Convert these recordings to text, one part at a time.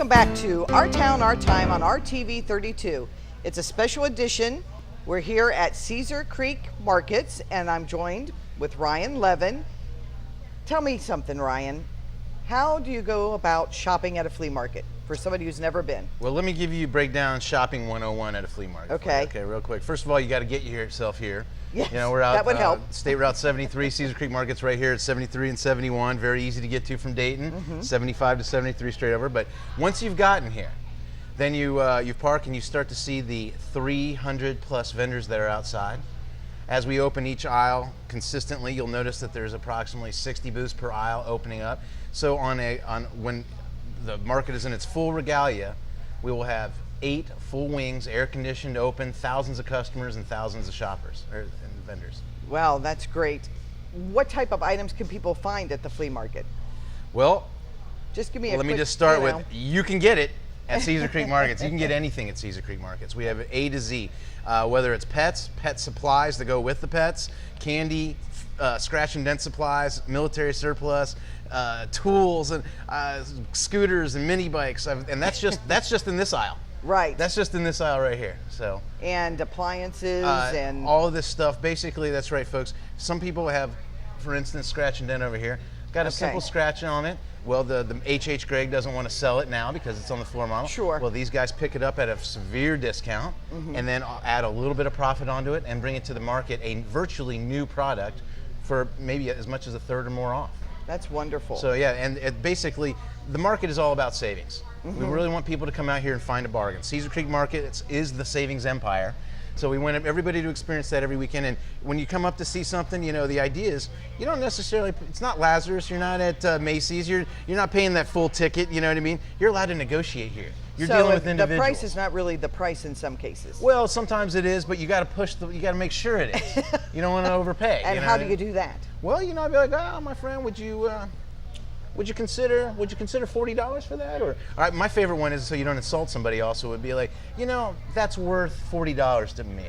Welcome back to Our Town, Our Time on RTV 32. It's a special edition. We're here at Caesar Creek Markets, and I'm joined with Ryan Levin. Tell me something, Ryan. How do you go about shopping at a flea market for somebody who's never been? Well, let me give you breakdown shopping 101 at a flea market. Okay. Okay, real quick. First of all, you got to get yourself here. Yes, you know, we're out, that would help. State Route 73, Caesar Creek Market's right here at 73 and 71. Very easy to get to from Dayton, 75 to 73 straight over. But once you've gotten here, then you park and you start to see the 300 plus vendors that are outside. As we open each aisle consistently, you'll notice that there's approximately 60 booths per aisle opening up. So when the market is in its full regalia, we will have 8 full wings, air conditioned, open, thousands of customers and thousands of shoppers and vendors. Wow, that's great. What type of items can people find at the flea market? Well, just give me let me just start with, you can get it at Caesar Creek Markets. You can get anything at Caesar Creek Markets. We have A to Z, whether it's pets, pet supplies that go with the pets, candy, scratch and dent supplies, military surplus, tools, and scooters and mini bikes, and that's just in this aisle. Right. That's just in this aisle right here. So. And appliances and all of this stuff. Basically, that's right, folks. Some people have, for instance, scratch and dent over here. Got a simple scratch on it. Well, the H.H. Gregg doesn't want to sell it now because it's on the floor model. Sure. Well, these guys pick it up at a severe discount and then add a little bit of profit onto it and bring it to the market, a virtually new product for maybe as much as a third or more off. That's wonderful. So yeah, and basically, the market is all about savings. We really want people to come out here and find a bargain. Caesar Creek Market is the savings empire. So we want everybody to experience that every weekend. And when you come up to see something, you know, the idea is you don't necessarily, it's not Lazarus, you're not at Macy's, you're not paying that full ticket, you know what I mean? You're allowed to negotiate here. You're dealing with individuals. The price is not really the price in some cases. Well, sometimes it is, but you got to you got to make sure it is. You don't want to overpay. And how do you do that? Well, you know, I'd be like, oh, my friend, would you consider $40 for that? Or all right, my favorite one is, so you don't insult somebody, also would be like, you know, that's worth $40 to me.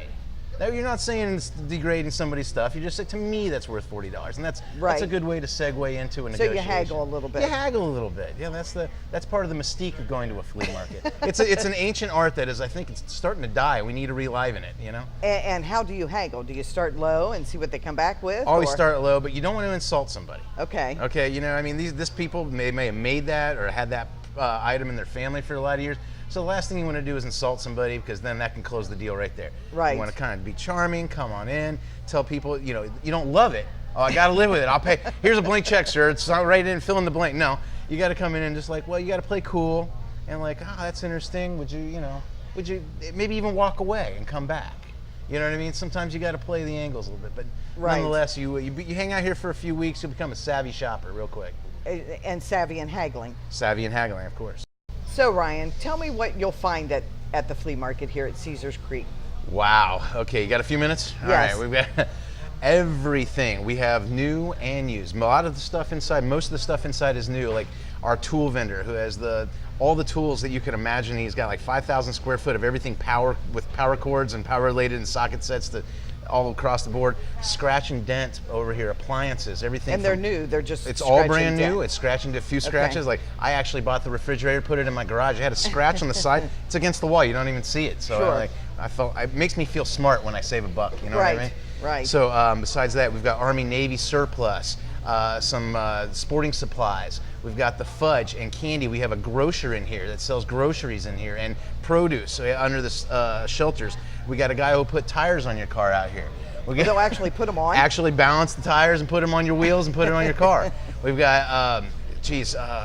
Now, you're not saying it's degrading somebody's stuff. You just say, to me, that's worth $40, and that's a good way to segue into a negotiation. So you haggle a little bit. You haggle a little bit. Yeah, that's part of the mystique of going to a flea market. it's an ancient art that is, I think, it's starting to die. We need to reliven it. You know. And how do you haggle? Do you start low and see what they come back with? Always start low, but you don't want to insult somebody. Okay. Okay. You know, I mean, this people may have made that or had that item in their family for a lot of years. So the last thing you want to do is insult somebody, because then that can close the deal right there. Right. You want to kind of be charming, come on in, tell people, you know, you don't love it. Oh, I got to live with it. I'll pay. Here's a blank check, sir. It's not right in, fill in the blank. No, you got to come in and just like, well, you got to play cool and like, oh, that's interesting. Would you maybe even walk away and come back? You know what I mean? Sometimes you got to play the angles a little bit, but nonetheless, you hang out here for a few weeks, you'll become a savvy shopper real quick. And savvy in haggling. Savvy in haggling, of course. So Ryan, tell me what you'll find at the flea market here at Caesars Creek. Wow. Okay, you got a few minutes? Yes. All right, we've got everything. We have new and used. A lot of the stuff inside, most of the stuff inside is new, like our tool vendor who has all the tools that you can imagine. He's got like 5,000 square foot of everything with power cords and power related and socket sets all across the board. Scratch and dent over here, appliances, everything. And they're new, they're just It's all brand new, it's scratching to a few scratches. Like I actually bought the refrigerator, put it in my garage. I had a scratch on the side. It's against the wall, you don't even see it. So it makes me feel smart when I save $1, you know what I mean? Right. So besides that, we've got Army Navy surplus, some sporting supplies. We've got the fudge and candy. We have a grocer in here that sells groceries in here and produce under the shelters. We got a guy who'll put tires on your car out here. They'll actually put them on? Actually balance the tires and put them on your wheels and put it on your car. We've got,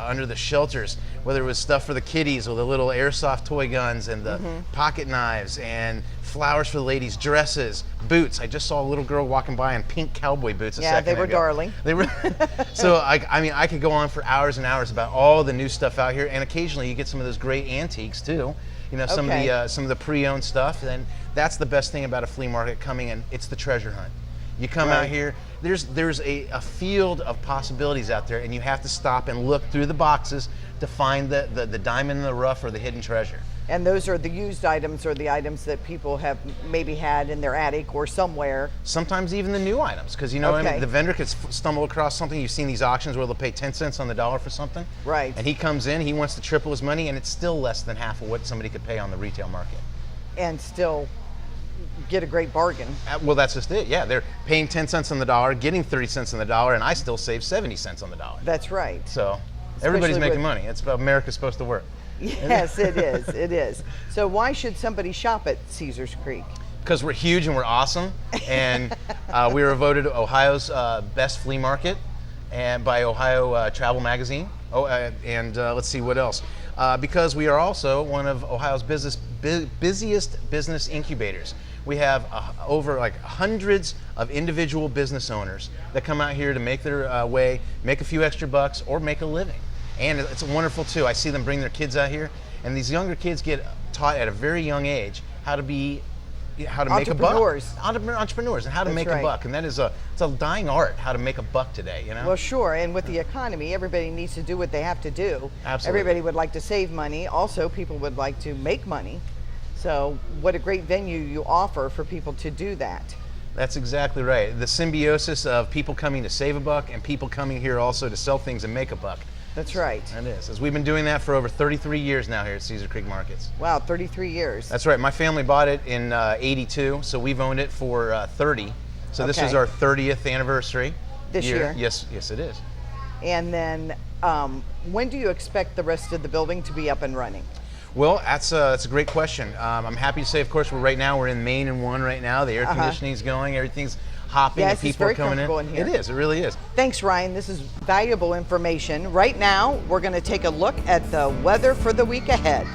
under the shelters, whether it was stuff for the kiddies or the little airsoft toy guns and the pocket knives and flowers for the ladies, dresses, boots. I just saw a little girl walking by in pink cowboy boots a second ago. Yeah, they were darling. They were. So I mean, I could go on for hours and hours about all the new stuff out here, and occasionally you get some of those great antiques too. You know, some of the pre-owned stuff. And that's the best thing about a flea market coming in. It's the treasure hunt. You come out here, there's a field of possibilities out there, and you have to stop and look through the boxes to find the diamond in the rough or the hidden treasure. And those are the used items or the items that people have maybe had in their attic or somewhere. Sometimes even the new items, because you know, Okay. I mean, the vendor could stumble across something. You've seen these auctions where they'll pay 10 cents on the dollar for something. Right. And he comes in, he wants to triple his money, and it's still less than half of what somebody could pay on the retail market. And still get a great bargain. Well, that's just it. Yeah, they're paying 10 cents on the dollar, getting 30 cents on the dollar, and I still save 70 cents on the dollar. That's right. So everybody's Especially making money. It's about America's supposed to work. Yes, it is. It is. So why should somebody shop at Caesars Creek? Because we're huge and we're awesome, and we were voted Ohio's best flea market, and by Ohio Travel Magazine. Let's see what else. Because we are also one of Ohio's busiest business incubators. We have over like hundreds of individual business owners that come out here to make their way, make a few extra bucks, or make a living. And it's wonderful too. I see them bring their kids out here, and these younger kids get taught at a very young age how to make a buck. Entrepreneurs, and how to That's make right. a buck. And it's a dying art, how to make a buck today, you know? Well, sure. And with the economy, everybody needs to do what they have to do. Absolutely. Everybody would like to save money. Also, people would like to make money. So what a great venue you offer for people to do that. That's exactly right. The symbiosis of people coming to save a buck and people coming here also to sell things and make a buck. That's right. That is. As we've been doing that for over 33 years now here at Caesar Creek Markets. Wow, 33 years. That's right. My family bought it in '82, so we've owned it for 30. So this Okay. is our 30th anniversary. This year? Yes, it is. And then when do you expect the rest of the building to be up and running? Well, that's a great question. I'm happy to say, of course, we're in main and 1 right now. The air conditioning's going, everything's hopping, Yes, and it's people very are coming comfortable in. in here. It is. It really is. Thanks, Ryan. This is valuable information. Right now, we're going to take a look at the weather for the week ahead.